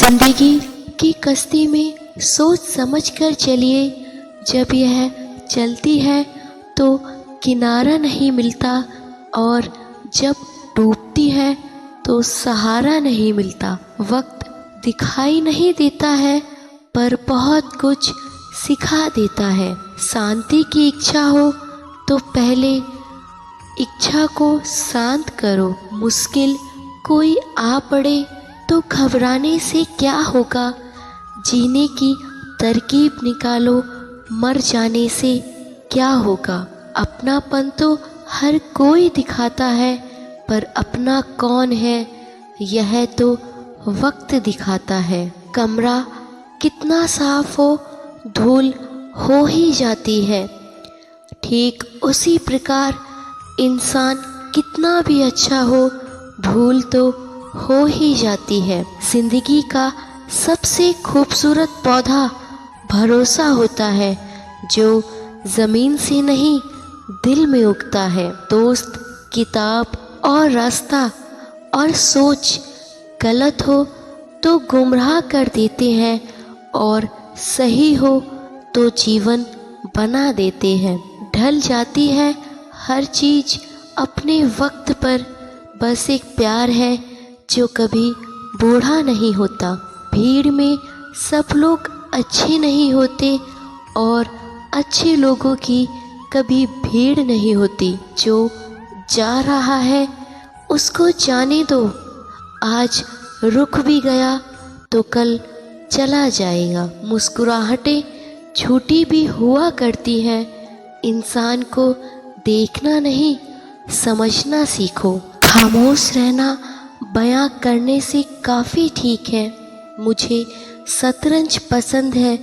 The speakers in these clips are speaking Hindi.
जिंदगी की कश्ती में सोच समझ कर चलिए। जब यह चलती है तो किनारा नहीं मिलता, और जब डूबती है तो सहारा नहीं मिलता। वक्त दिखाई नहीं देता है, पर बहुत कुछ सिखा देता है। शांति की इच्छा हो तो पहले इच्छा को शांत करो। मुश्किल कोई आ पड़े तो घबराने से क्या होगा। जीने की तरकीब निकालो, मर जाने से क्या होगा। अपनापन तो हर कोई दिखाता है, पर अपना कौन है यह तो वक्त दिखाता है। कमरा कितना साफ हो, धूल हो ही जाती है। ठीक उसी प्रकार इंसान कितना भी अच्छा हो, भूल तो हो ही जाती है। जिंदगी का सबसे खूबसूरत पौधा भरोसा होता है, जो ज़मीन से नहीं दिल में उगता है। दोस्त, किताब और रास्ता और सोच गलत हो तो गुमराह कर देते हैं, और सही हो तो जीवन बना देते हैं। ढल जाती है हर चीज़ अपने वक्त पर, बस एक प्यार है जो कभी बूढ़ा नहीं होता। भीड़ में सब लोग अच्छे नहीं होते, और अच्छे लोगों की कभी भीड़ नहीं होती। जो जा रहा है उसको जाने दो, आज रुक भी गया तो कल चला जाएगा। मुस्कुराहटें झूठी भी हुआ करती हैं, इंसान को देखना नहीं समझना सीखो। खामोश रहना बयां करने से काफ़ी ठीक है। मुझे शतरंज पसंद है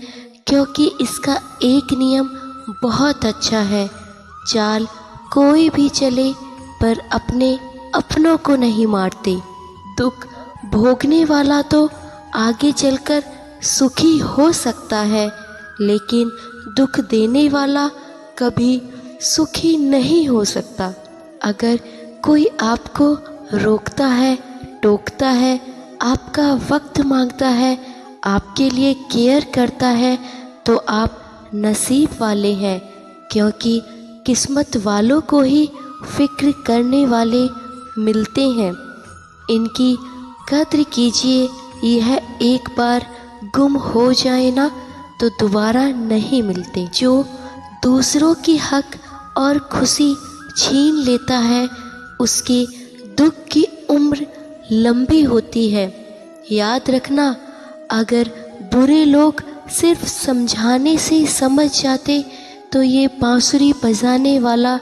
क्योंकि इसका एक नियम बहुत अच्छा है। चाल कोई भी चले, पर अपनों को नहीं मारते। दुख भोगने वाला तो आगे चलकर सुखी हो सकता है, लेकिन दुख देने वाला कभी सुखी नहीं हो सकता। अगर कोई आपको रोकता है, टोकता है, आपका वक्त मांगता है, आपके लिए केयर करता है, तो आप नसीब वाले हैं, क्योंकि किस्मत वालों को ही फिक्र करने वाले मिलते हैं। इनकी कद्र कीजिए। यह एक बार गुम हो जाए ना तो दोबारा नहीं मिलते। जो दूसरों की हक और खुशी छीन लेता है, उसके दुख की उम्र लंबी होती है। याद रखना, अगर बुरे लोग सिर्फ समझाने से समझ जाते तो ये बांसुरी बजाने वाला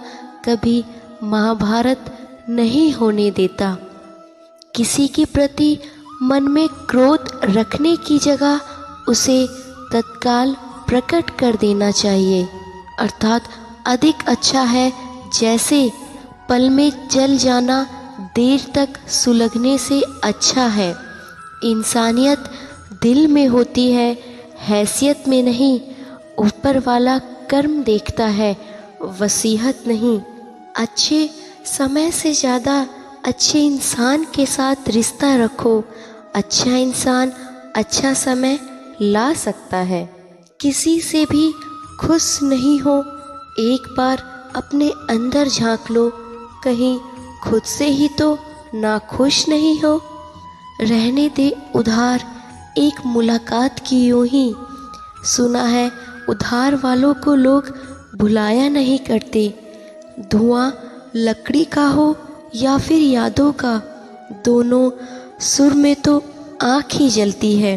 कभी महाभारत नहीं होने देता। किसी के प्रति मन में क्रोध रखने की जगह उसे तत्काल प्रकट कर देना चाहिए, अर्थात अधिक अच्छा है। जैसे पल में जल जाना देर तक सुलगने से अच्छा है। इंसानियत दिल में होती है, हैसियत में नहीं। ऊपर वाला कर्म देखता है, वसीयत नहीं। अच्छे समय से ज़्यादा अच्छे इंसान के साथ रिश्ता रखो। अच्छा इंसान अच्छा समय ला सकता है। किसी से भी खुश नहीं हो, एक बार अपने अंदर झांक लो, कहीं खुद से ही तो नाखुश नहीं हो। रहने दे उधार एक मुलाकात की यूं ही। सुना है उधार वालों को लोग भुलाया नहीं करते। धुआं लकड़ी का हो या फिर यादों का, दोनों सुर में तो आँख ही जलती है।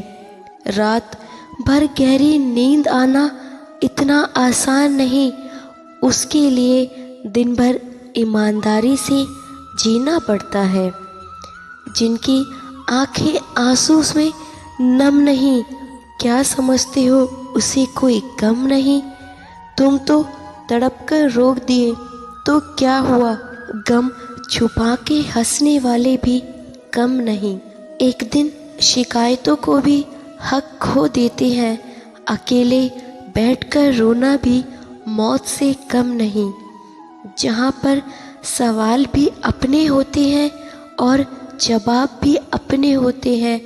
रात भर गहरी नींद आना इतना आसान नहीं, उसके लिए दिन भर ईमानदारी से जीना पड़ता है। जिनकी आंखें आंसू में नम नहीं, क्या समझते हो उसे कोई गम नहीं। तुम तो तड़प कर रोक दिए तो क्या हुआ, गम छुपा के हंसने वाले भी कम नहीं। एक दिन शिकायतों को भी हक खो देते हैं। अकेले बैठकर रोना भी मौत से कम नहीं। जहाँ पर सवाल भी अपने होते हैं और जवाब भी अपने होते हैं,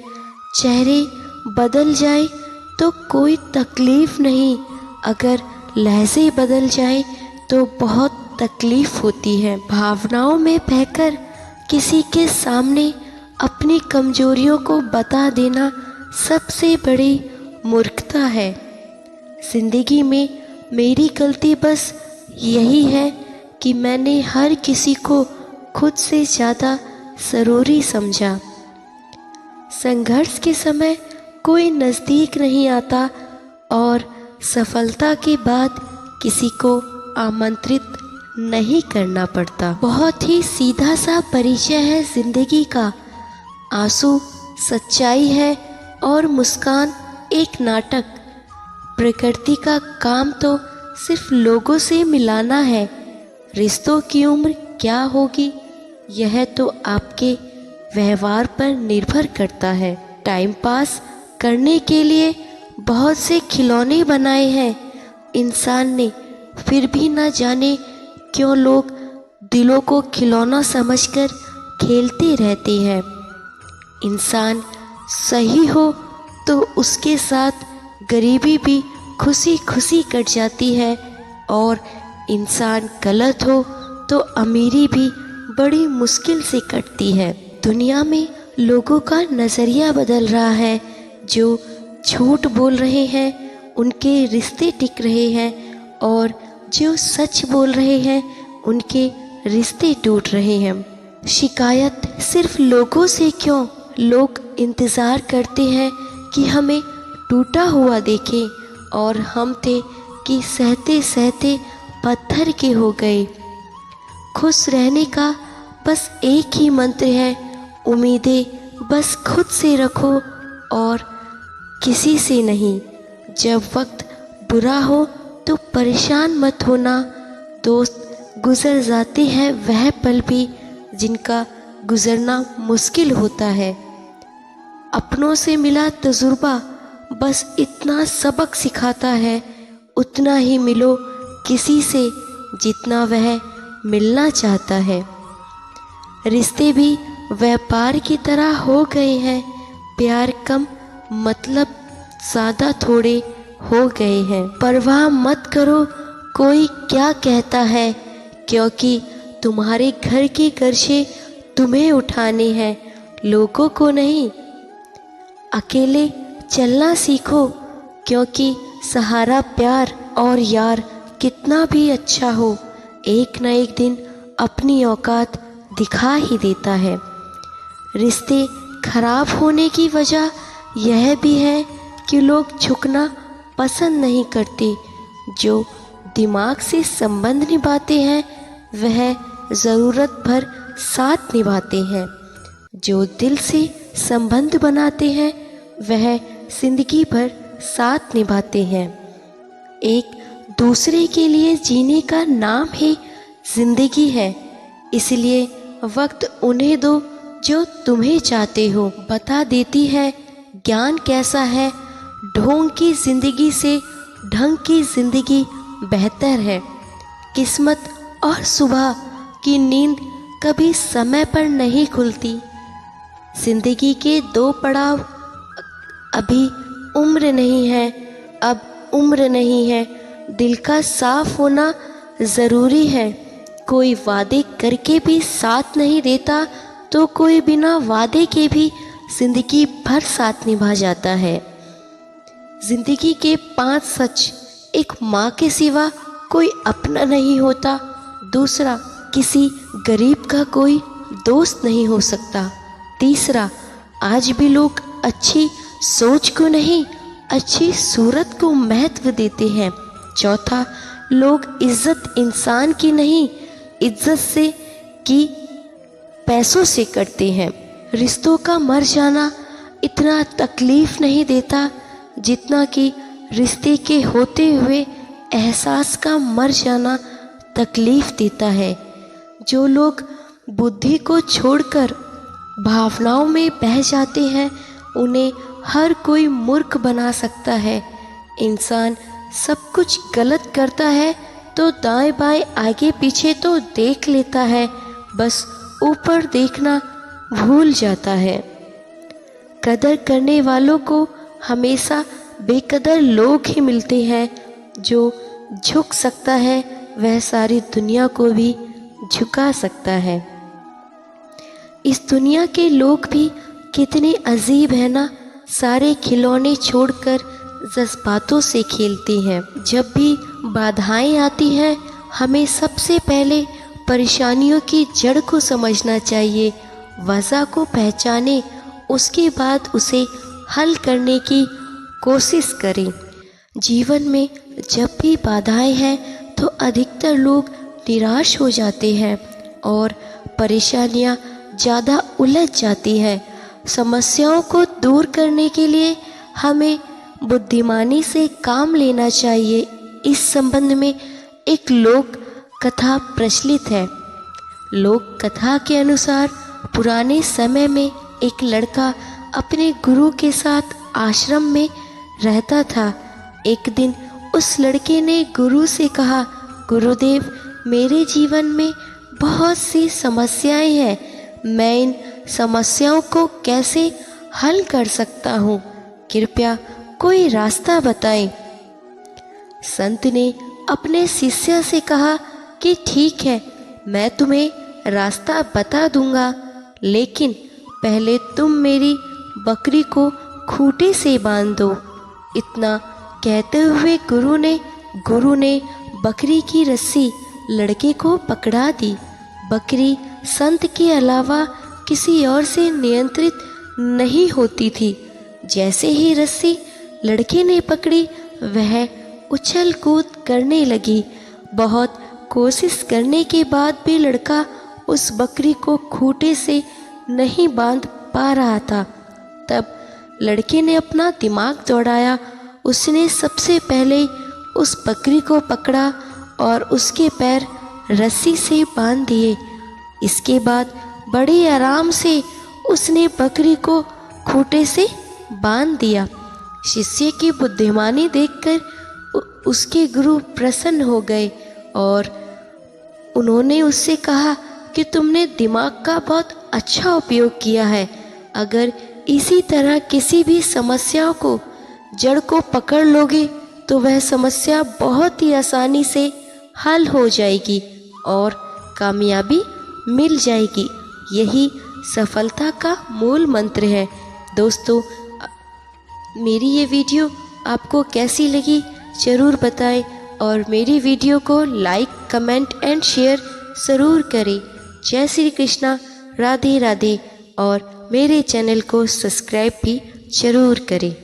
चेहरे बदल जाए तो कोई तकलीफ़ नहीं, अगर लहज़े बदल जाए तो बहुत तकलीफ़ होती है। भावनाओं में बहकर किसी के सामने अपनी कमजोरियों को बता देना सबसे बड़ी मूर्खता है। ज़िंदगी में मेरी गलती बस यही है कि मैंने हर किसी को खुद से ज़्यादा ज़रूरी समझा। संघर्ष के समय कोई नज़दीक नहीं आता और सफलता के बाद किसी को आमंत्रित नहीं करना पड़ता। बहुत ही सीधा सा परिचय है ज़िंदगी का। आंसू सच्चाई है और मुस्कान एक नाटक। प्रकृति का काम तो सिर्फ लोगों से मिलाना है। रिश्तों की उम्र क्या होगी यह तो आपके व्यवहार पर निर्भर करता है। टाइम पास करने के लिए बहुत से खिलौने बनाए हैं इंसान ने, फिर भी न जाने क्यों लोग दिलों को खिलौना समझकर खेलते रहते हैं। इंसान सही हो तो उसके साथ गरीबी भी खुशी खुशी कट जाती है और इंसान गलत हो तो अमीरी भी बड़ी मुश्किल से कटती है। दुनिया में लोगों का नज़रिया बदल रहा है। जो झूठ बोल रहे हैं उनके रिश्ते टिक रहे हैं और जो सच बोल रहे हैं उनके रिश्ते टूट रहे हैं। शिकायत सिर्फ लोगों से क्यों, लोग इंतज़ार करते हैं कि हमें टूटा हुआ देखें और हम थे कि सहते सहते पत्थर के हो गए। खुश रहने का बस एक ही मंत्र है, उम्मीदें बस खुद से रखो और किसी से नहीं। जब वक्त बुरा हो तो परेशान मत होना। दोस्त गुजर जाते हैं वह पल भी जिनका गुजरना मुश्किल होता है। अपनों से मिला तजुर्बा बस इतना सबक सिखाता है, उतना ही मिलो किसी से जितना वह मिलना चाहता है। रिश्ते भी व्यापार की तरह हो गए हैं, प्यार कम मतलब ज़्यादा थोड़े हो गए हैं। परवाह मत करो कोई क्या कहता है, क्योंकि तुम्हारे घर के कर्जे तुम्हें उठाने हैं, लोगों को नहीं। अकेले चलना सीखो क्योंकि सहारा प्यार और यार कितना भी अच्छा हो एक न एक दिन अपनी औकात दिखा ही देता है। रिश्ते खराब होने की वजह यह भी है कि लोग झुकना पसंद नहीं करते। जो दिमाग से संबंध निभाते हैं वह ज़रूरत भर साथ निभाते हैं, जो दिल से संबंध बनाते हैं वह जिंदगी भर साथ निभाते हैं। एक दूसरे के लिए जीने का नाम ही जिंदगी है, इसलिए वक्त उन्हें दो जो तुम्हें चाहते हो। बता देती है ज्ञान कैसा है, ढोंग की ज़िंदगी से ढंग की ज़िंदगी बेहतर है। किस्मत और सुबह की नींद कभी समय पर नहीं खुलती। ज़िंदगी के दो पड़ाव, अभी उम्र नहीं है, अब उम्र नहीं है। दिल का साफ होना ज़रूरी है। कोई वादे करके भी साथ नहीं देता तो कोई बिना वादे के भी ज़िंदगी भर साथ निभा जाता है। ज़िंदगी के 5 सच, एक माँ के सिवा कोई अपना नहीं होता। दूसरा, किसी गरीब का कोई दोस्त नहीं हो सकता। तीसरा, आज भी लोग अच्छी सोच को नहीं अच्छी सूरत को महत्व देते हैं। चौथा, लोग इज्जत इंसान की नहीं इज्जत से की पैसों से करते हैं। रिश्तों का मर जाना इतना तकलीफ नहीं देता जितना कि रिश्ते के होते हुए एहसास का मर जाना तकलीफ देता है। जो लोग बुद्धि को छोड़कर भावनाओं में बह जाते हैं उन्हें हर कोई मूर्ख बना सकता है। इंसान सब कुछ गलत करता है तो दाएं बाएं आगे पीछे तो देख लेता है, बस ऊपर देखना भूल जाता है। कदर करने वालों को हमेशा बेकदर लोग ही मिलते हैं। जो झुक सकता है वह सारी दुनिया को भी झुका सकता है। इस दुनिया के लोग भी कितने अजीब है ना, सारे खिलौने छोड़कर जज्बातों से खेलते हैं। जब भी बाधाएं आती हैं हमें सबसे पहले परेशानियों की जड़ को समझना चाहिए, वजह को पहचाने, उसके बाद उसे हल करने की कोशिश करें। जीवन में जब भी बाधाएं हैं तो अधिकतर लोग निराश हो जाते हैं और परेशानियां ज़्यादा उलझ जाती हैं। समस्याओं को दूर करने के लिए हमें बुद्धिमानी से काम लेना चाहिए। इस संबंध में एक लोक कथा प्रचलित है। लोक कथा के अनुसार पुराने समय में एक लड़का अपने गुरु के साथ आश्रम में रहता था। एक दिन उस लड़के ने गुरु से कहा, गुरुदेव, मेरे जीवन में बहुत सी समस्याएं हैं, मैं इन समस्याओं को कैसे हल कर सकता हूँ, कृपया कोई रास्ता बताएं। संत ने अपने शिष्य से कहा कि ठीक है, मैं तुम्हें रास्ता बता दूंगा, लेकिन पहले तुम मेरी बकरी को खूंटे से बांध दो। इतना कहते हुए गुरु ने बकरी की रस्सी लड़के को पकड़ा दी। बकरी संत के अलावा किसी और से नियंत्रित नहीं होती थी। जैसे ही रस्सी लड़के ने पकड़ी वह उछल कूद करने लगी। बहुत कोशिश करने के बाद भी लड़का उस बकरी को खूंटे से नहीं बांध पा रहा था। तब लड़के ने अपना दिमाग दौड़ाया। उसने सबसे पहले उस बकरी को पकड़ा और उसके पैर रस्सी से बांध दिए। इसके बाद बड़े आराम से उसने बकरी को खूंटे से बांध दिया। शिष्य की बुद्धिमानी देखकर उसके गुरु प्रसन्न हो गए और उन्होंने उससे कहा कि तुमने दिमाग का बहुत अच्छा उपयोग किया है। अगर इसी तरह किसी भी समस्या को जड़ को पकड़ लोगे तो वह समस्या बहुत ही आसानी से हल हो जाएगी और कामयाबी मिल जाएगी। यही सफलता का मूल मंत्र है। दोस्तों, मेरी ये वीडियो आपको कैसी लगी ज़रूर बताएं और मेरी वीडियो को लाइक, कमेंट एंड शेयर ज़रूर करें। जय श्री कृष्णा, राधे राधे, और मेरे चैनल को सब्सक्राइब भी ज़रूर करें।